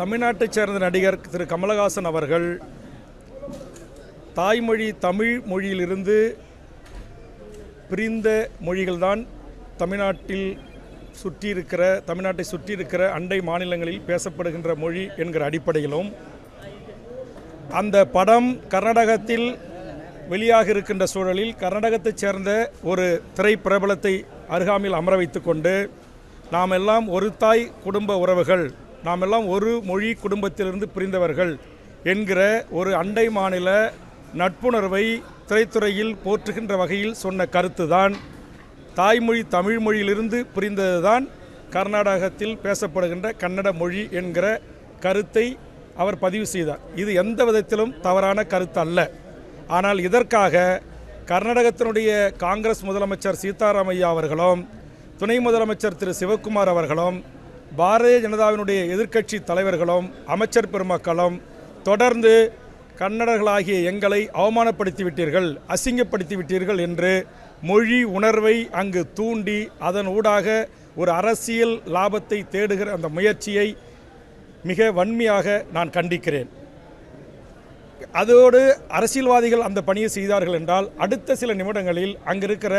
தமிழ்நாட்டைச் சேர்ந்த நடிகர் திரு கமலஹாசன் அவர்கள் தாய்மொழி தமிழ் மொழியிலிருந்து பிரிந்த மொழிகள்தான் தமிழ்நாட்டை சுற்றியிருக்கிற அண்டை மாநிலங்களில் பேசப்படுகின்ற மொழி என்கிற அடிப்படையிலும் அந்த படம் கர்நாடகத்தில் வெளியாக இருக்கின்ற சூழலில் கர்நாடகத்தைச் சேர்ந்த ஒரு திரைப்பிரபலத்தை அருகாமையில் அமர வைத்து கொண்டு நாம் எல்லாம் ஒரு தாய் குடும்ப உறவுகள், நாம் எல்லாம் ஒரு மொழி குடும்பத்திலிருந்து பிரிந்தவர்கள் என்கிற ஒரு அண்டை மாநில நட்புணர்வை திரைத்துறையில் போற்றுகின்ற வகையில் சொன்ன கருத்து தான் தாய்மொழி தமிழ் மொழியிலிருந்து பிரிந்ததுதான் கர்நாடகத்தில் பேசப்படுகின்ற கன்னட மொழி என்கிற கருத்தை அவர் பதிவு செய்தார். இது எந்த விதத்திலும் தவறான கருத்து அல்ல. ஆனால் இதற்காக கர்நாடகத்தினுடைய காங்கிரஸ் முதலமைச்சர் சீதாராமையா அவர்களும் துணை முதலமைச்சர் திரு சிவக்குமார் அவர்களும் பாரதிய ஜனதாவினுடைய எதிர்க்கட்சி தலைவர்களும் அமைச்சர் பெருமக்களும் தொடர்ந்து கன்னடர்களாகிய எங்களை அவமானப்படுத்திவிட்டீர்கள், அசிங்கப்படுத்திவிட்டீர்கள் என்று மொழி உணர்வை அங்கு தூண்டி அதன் ஊடாக ஒரு அரசியல் லாபத்தை தேடுகிற அந்த முயற்சியை மிக வன்மையாக நான் கண்டிக்கிறேன். அதோடு அரசியல்வாதிகள் அந்த பணியை செய்தார்கள் என்றால் அடுத்த சில நிமிடங்களில் அங்கு இருக்கிற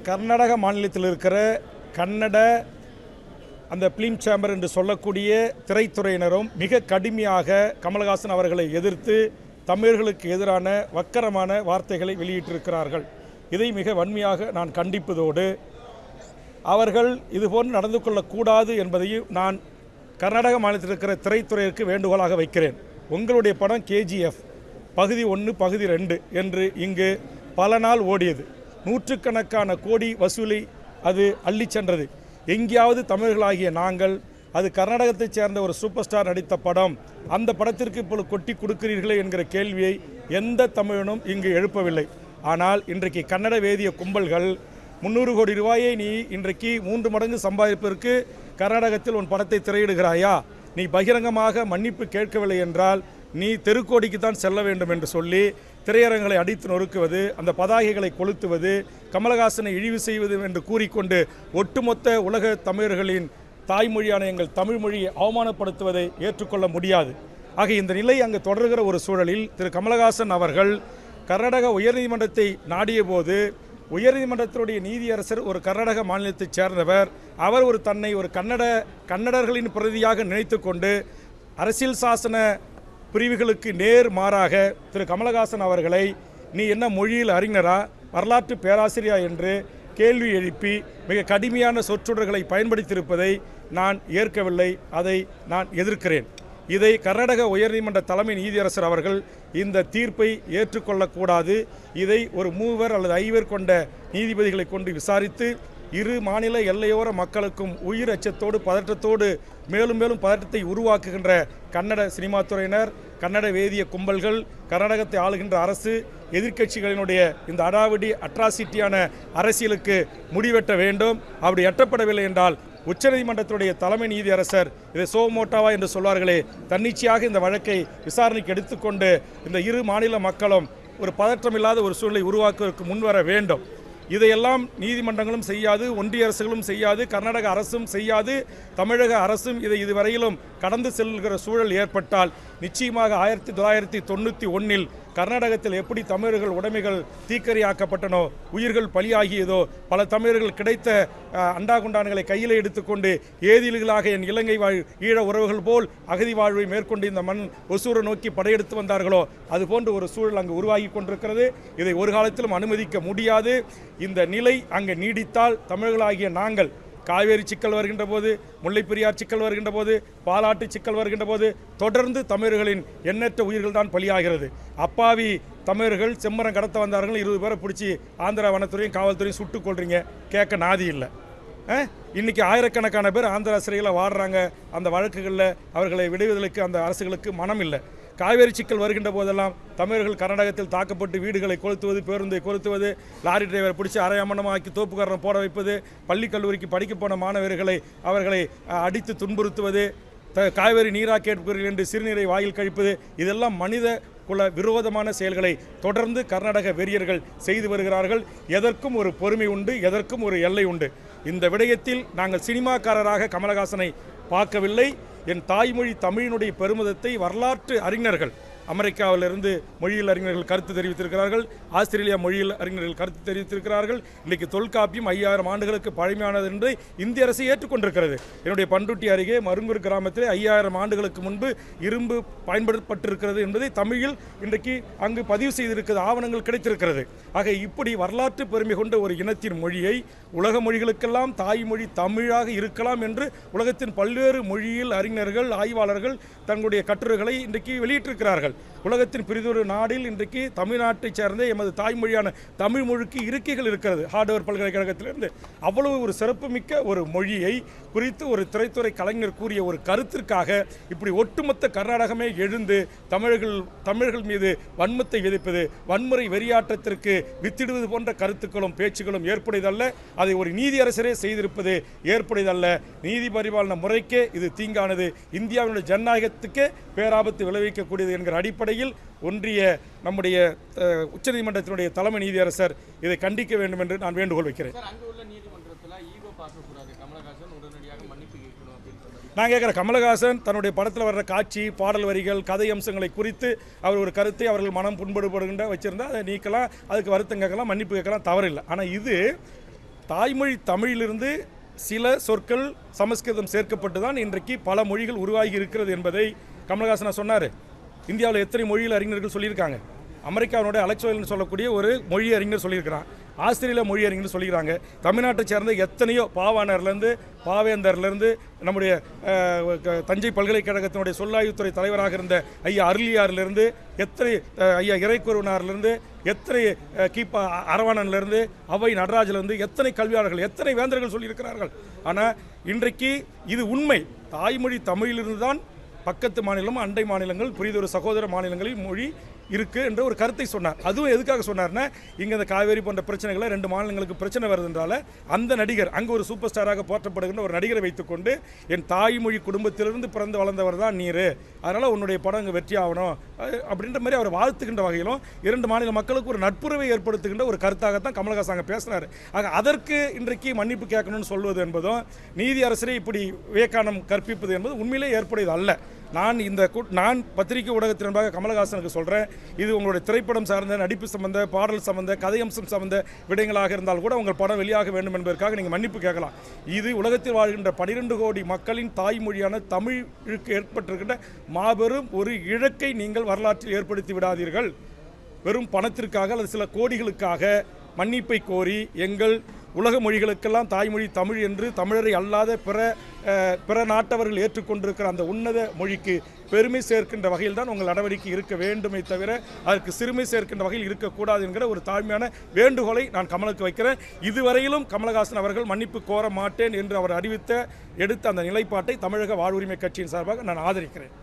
கர்நாடக மாநிலத்தில் இருக்கிற கன்னட அந்த ஃபிலிம் சேம்பர் என்று சொல்லக்கூடிய திரைத்துறையினரும் மிக கடுமையாக கமலஹாசன் அவர்களை எதிர்த்து தமிழர்களுக்கு எதிரான வக்கரமான வார்த்தைகளை வெளியிட்டிருக்கிறார்கள். இதை மிக வன்மையாக நான் கண்டிப்பதோடு அவர்கள் இதுபோன்று நடந்து கொள்ளக்கூடாது என்பதையும் நான் கர்நாடக மாநிலத்தில் இருக்கிற திரைத்துறையிற்கு வேண்டுகோளாக வைக்கிறேன். உங்களுடைய படம் KGF பகுதி 1 பகுதி 2 என்று இங்கு பல நாள் ஓடியது, நூற்றுக்கணக்கான கோடி வசூலை அது அள்ளி சென்றது. எங்கேயாவது தமிழர்களாகிய நாங்கள் அது கர்நாடகத்தைச் சேர்ந்த ஒரு சூப்பர் ஸ்டார் நடித்த படம், அந்த படத்திற்கு இப்பொழுது கொட்டி கொடுக்கிறீர்களே என்கிற கேள்வியை எந்த தமிழனும் இங்கு எழுப்பவில்லை. ஆனால் இன்றைக்கு கன்னட வேதிய கும்பல்கள் 300 கோடி ரூபாயை நீ இன்றைக்கு 3 மடங்கு சம்பாதிப்பதற்கு கர்நாடகத்தில் உன் படத்தை திரையிடுகிறாயா, நீ பகிரங்கமாக மன்னிப்பு கேட்கவில்லை என்றால் நீ தெருக்கோடிக்கு தான் செல்ல வேண்டும் என்று சொல்லி திரையரங்களை அடித்து நொறுக்குவது, அந்த பதாகைகளை கொளுத்துவது, கமலஹாசனை இழிவு செய்வது என்று கூறிக்கொண்டு ஒட்டுமொத்த உலக தமிழர்களின் தாய்மொழியான எங்கள் தமிழ் மொழியை அவமானப்படுத்துவதை ஏற்றுக்கொள்ள முடியாது. ஆக இந்த நிலை அங்கு தொடர்கிற ஒரு சூழலில் திரு கமலஹாசன் அவர்கள் கர்நாடக உயர்நீதிமன்றத்தை நாடிய போது உயர்நீதிமன்றத்தினுடைய நீதியரசர் ஒரு கர்நாடக மாநிலத்தைச் சேர்ந்தவர், அவர் தன்னை ஒரு கன்னடர்களின் பிரதியாக நினைத்து கொண்டு அரசியல் சாசன பிரிவுகளுக்கு நேர் மாறாக திரு கமலஹாசன் அவர்களை நீ என்ன மொழியில் அறிஞரா, வரலாற்று பேராசிரியா என்று கேள்வி எழுப்பி மிக கடுமையான சொற்றொடர்களை பயன்படுத்தியிருப்பதை நான் ஏற்கவில்லை, அதை நான் எதிர்க்கிறேன். இதை கர்நாடக உயர்நீதிமன்ற தலைமை நீதியரசர் அவர்கள் இந்த தீர்ப்பை ஏற்றுக்கொள்ளக்கூடாது. இதை ஒரு 3 அல்லது 5 கொண்ட நீதிபதிகளை கொண்டு விசாரித்து இரு மாநில எல்லையோர மக்களுக்கும் உயிர் அச்சத்தோடு பதற்றத்தோடு மேலும் மேலும் பதற்றத்தை உருவாக்குகின்ற கன்னட சினிமா துறையினர், கன்னட வேதிய கும்பல்கள், கர்நாடகத்தை ஆளுகின்ற அரசு, எதிர்க்கட்சிகளினுடைய இந்த அட்ராசிட்டியான அரசியலுக்கு முடிவெட்ட வேண்டும். அப்படி எட்டப்படவில்லை என்றால் உச்சநீதிமன்றத்துடைய தலைமை நீதியரசர் இதை சோமோட்டாவா என்று சொல்வார்களே, தன்னிச்சையாக இந்த வழக்கை விசாரணைக்கு எடுத்துக்கொண்டு இந்த இரு மாநில மக்களும் ஒரு பதற்றமில்லாத ஒரு சூழலை உருவாக்குவதற்கு முன்வர வேண்டும். இதையெல்லாம் நீதிமன்றங்களும் செய்யாது, ஒன்றிய அரசுகளும் செய்யாது, கர்நாடக அரசும் செய்யாது, தமிழக அரசும் இதை இதுவரையிலும் கடந்து செல்கிற சூழல் ஏற்பட்டால் நிச்சயமாக 1991 கர்நாடகத்தில் எப்படி தமிழர்கள் உடைமைகள் தீக்கரையாக்கப்பட்டனோ, உயிர்கள் பலியாகியதோ, பல தமிழர்கள் கிடைத்த அண்டாகுண்டான்களை கையில் எடுத்துக்கொண்டு ஏதில்களாக என் இலங்கை வாழ் ஈழ உறவுகள் போல் அகதி வாழ்வை மேற்கொண்டு இந்த மண் ஒசூரை நோக்கி படையெடுத்து வந்தார்களோ அதுபோன்ற ஒரு சூழல் அங்கு உருவாகி கொண்டிருக்கிறது. இதை ஒரு காலத்திலும் அனுமதிக்க முடியாது. இந்த நிலை அங்கு நீடித்தால் தமிழர்களாகிய நாங்கள் காவேரி சிக்கல் வருகின்ற போது, முல்லை பெரியார் சிக்கல் வருகின்ற போது, பாலாட்டு சிக்கல் வருகின்ற போது தொடர்ந்து தமிழர்களின் எண்ணற்ற உயிர்கள் தான் பலியாகிறது. அப்பாவி தமிழர்கள் செம்மரம் கடத்த வந்தார்கள், 20 பேரை பிடிச்சி ஆந்திரா வனத்துறையும் காவல்துறையும் சுட்டுக் கொள்றீங்க, கேட்க நாதி இல்லை. இன்றைக்கி ஆயிரக்கணக்கான பேர் ஆந்திரா சிறையில் வாடுறாங்க. அந்த வழக்குகளில் அவர்களை விடுவதற்கு அந்த அரசுகளுக்கு மனம் இல்லை. காவேரி சிக்கல் வருகின்ற போதெல்லாம் தமிழர்கள் கர்நாடகத்தில் தாக்கப்பட்டு வீடுகளை கொளுத்துவது, பேருந்தை கொளுத்துவது, லாரி டிரைவரை பிடிச்சி அரையமனமாக்கி தோப்புக்காரனை போட வைப்பது, பள்ளி கல்லூரிக்கு படிக்க போன மாணவர்களை அவர்களை அடித்து துன்புறுத்துவது, காவேரி நீரா கேட்பீர்கள் என்று சிறுநீரை வாயில் கழிப்பது, இதெல்லாம் மனித குல விரோதமான செயல்களை தொடர்ந்து கர்நாடக வெறியர்கள் செய்து வருகிறார்கள். எதற்கும் ஒரு பொறுமை உண்டு, எதற்கும் ஒரு எல்லை உண்டு. இந்த விடயத்தில் நாங்கள் சினிமாக்காரராக கமலஹாசனை பார்க்கவில்லை. என் தாய்மொழி தமிழினுடைய பெருமிதத்தை வரலாற்று அறிஞர்கள் அமெரிக்காவிலிருந்து மொழியியல் அறிஞர்கள் கருத்து தெரிவித்திருக்கிறார்கள், ஆஸ்திரேலியா மொழியியல் அறிஞர்கள் கருத்து தெரிவித்திருக்கிறார்கள். இன்றைக்கு தொல்காப்பியம் 5000 ஆண்டுகளுக்கு பழமையானது என்று இந்திய அரசு ஏற்றுக்கொண்டிருக்கிறது. என்னுடைய பண்ருட்டி அருகே மருங்கூர் கிராமத்தில் 5000 ஆண்டுகளுக்கு முன்பு இரும்பு பயன்படுத்தப்பட்டிருக்கிறது என்பதை தமிழில் இன்றைக்கு அங்கு பதிவு செய்திருக்கிறது, ஆவணங்கள் கிடைத்திருக்கிறது. ஆக இப்படி வரலாற்று பெருமை கொண்ட ஒரு இனத்தின் மொழியை உலக மொழிகளுக்கெல்லாம் தாய்மொழி தமிழாக இருக்கலாம் என்று உலகத்தின் பல்வேறு மொழியியல் அறிஞர்கள் ஆய்வாளர்கள் தங்களுடைய கட்டுரைகளை இன்றைக்கு வெளியிட்டிருக்கிறார்கள். உலகத்தின் பிரிதொரு நாடில் இன்றைக்கு தமிழ்நாட்டைச் சேர்ந்த எமது தாய்மொழியான தமிழ் மொழிக்கு இருக்கைகள் இருக்கிறது. ஹார்வர்ட் பல்கலைக்கழகத்திலிருந்து அவ்வளவு ஒரு சிறப்புமிக்க ஒரு மொழியை குறித்து ஒரு திரைத்துறை கலைஞர் கூறிய ஒரு கருத்திற்காக இப்படி ஒட்டுமொத்த கர்நாடகமே எழுந்து தமிழர்கள் மீது வன்மத்தை விதைப்பது, வன்முறை வெறியாட்டத்திற்கு வித்திடுவது போன்ற கருத்துக்களும் பேச்சுக்களும் ஏற்புடையதல்ல. அதை ஒரு நீதியரசரே செய்திருப்பது ஏற்புடையதல்ல. நீதி பரிபாலன முறைக்கே இது தீங்கானது, இந்தியாவினுடைய ஜனநாயகத்துக்கே பேராபத்து விளைவிக்கக்கூடியது என்கிற அடிப்படையில் ஒன்றிய நம்முடைய உச்சநீதிமன்றத்தினுடைய தலைமை நீதியரசர் இதை கண்டிக்க வேண்டும் என்று நான் வேண்டுகோள் வைக்கிறேன். நான் கேட்குற கமலஹாசன் தன்னுடைய படத்தில் வர்ற காட்சி, பாடல் வரிகள், கதை அம்சங்களை குறித்து அவர் ஒரு கருத்தை அவர்கள் மனம் புண்படுபடுகின்ற வச்சிருந்தால் அதை நீக்கலாம், அதுக்கு வருத்தம் கேட்கலாம், மன்னிப்பு கேட்கலாம், தவறில்லை. ஆனால் இது தாய்மொழி தமிழிலிருந்து சில சொற்கள் சமஸ்கிருதம் சேர்க்கப்பட்டு தான் இன்றைக்கு பல மொழிகள் உருவாகி இருக்கிறது என்பதை கமலஹாசன் சொன்னார். இந்தியாவில் எத்தனை மொழியில் அறிஞர்கள் சொல்லியிருக்காங்க. அமெரிக்காவினுடைய அலெக்சோல்னு சொல்லக்கூடிய ஒரு மொழி அறிஞர் சொல்லியிருக்கிறான், ஆஸ்திரேலியா மொழி அறிஞர் சொல்லியிருக்காங்க. தமிழ்நாட்டை சேர்ந்த எத்தனையோ பாவாணர்லேருந்து பாவேந்தர்லேருந்து நம்முடைய தஞ்சை பல்கலைக்கழகத்தினுடைய சொல்லாய்வுத்துறை தலைவராக இருந்த ஐயா அருளியாரிலிருந்து எத்தனை ஐயா இறைக்குருவனார்லேருந்து எத்தனை கீப்பா அரவாணன்லேருந்து அவை நடராஜிலிருந்து எத்தனை கல்வியாளர்கள் எத்தனை வேந்தர்கள் சொல்லியிருக்கிறார்கள். ஆனால் இன்றைக்கு இது உண்மை. தாய்மொழி தமிழிலிருந்து தான் பக்கத்து மாநிலம், அண்டை மாநிலங்கள், புரிதொரு சகோதர மாநிலங்களில் மொழி இருக்குது என்ற ஒரு கருத்தை சொன்னார். அதுவும் எதுக்காக சொன்னார்னா, இங்கே இந்த காவேரி போன்ற பிரச்சனைகளை 2 மாநிலங்களுக்கு பிரச்சனை வருதுன்றால அந்த நடிகர் அங்கே ஒரு சூப்பர் ஸ்டாராக போற்றப்படுகின்ற ஒரு நடிகரை வைத்துக்கொண்டு என் தாய்மொழி குடும்பத்திலிருந்து பிறந்து வளர்ந்தவர் தான் நீர், அதனால் உன்னுடைய படம் இங்கே வெற்றி ஆகணும் அப்படின்ற மாதிரி அவர் வாழ்த்துக்கின்ற வகையிலும் 2 மாநில மக்களுக்கு ஒரு நட்புறவை ஏற்படுத்துகின்ற ஒரு கருத்தாகத்தான் கமலஹாசன் அங்கே பேசினார். ஆக அதற்கு இன்றைக்கு மன்னிப்பு கேட்கணும்னு சொல்வது என்பதும் நீதி அரசரை இப்படி விவேகானம் கற்பிப்பது என்பது உண்மையிலே ஏற்புடையது அல்ல. நான் பத்திரிகை ஊடகத்தினராக கமலஹாசனுக்கு சொல்கிறேன், இது உங்களுடைய திரைப்படம் சார்ந்த நடிப்பு சம்பந்த, பாடல் சம்பந்த, கதை அம்சம் சம்பந்த விடயங்களாக இருந்தால் கூட உங்கள் படம் வெளியாக வேண்டும் என்பதற்காக நீங்கள் மன்னிப்பு கேட்கலாம். இது உலகத்தில் வாழ்கின்ற 12 கோடி மக்களின் தாய்மொழியான தமிழுக்கு ஏற்பட்டிருக்கின்ற மாபெரும் ஒரு இழக்கை நீங்கள் வரலாற்றில் ஏற்படுத்தி விடாதீர்கள். வெறும் பணத்திற்காக அல்லது சில கோடிகளுக்காக மன்னிப்பை கோரி எங்கள் உலக மொழிகளுக்கெல்லாம் தாய்மொழி தமிழ் என்று தமிழரை அல்லாத பிற நாட்டவர்கள் ஏற்றுக்கொண்டிருக்கிற அந்த உன்னத மொழிக்கு பெருமை சேர்க்கின்ற வகையில் தான் உங்கள் நடவடிக்கை இருக்க வேண்டுமே தவிர அதற்கு சிறுமை சேர்க்கின்ற வகையில் இருக்கக்கூடாது என்கிற ஒரு தாழ்மையான வேண்டுகோளை நான் கமலுக்கு வைக்கிறேன். இதுவரையிலும் கமலஹாசன் அவர்கள் மன்னிப்பு கோர மாட்டேன் என்று அவர் எடுத்த அந்த நிலைப்பாட்டை தமிழக வாழ்வுரிமை கட்சியின் சார்பாக நான் ஆதரிக்கிறேன்.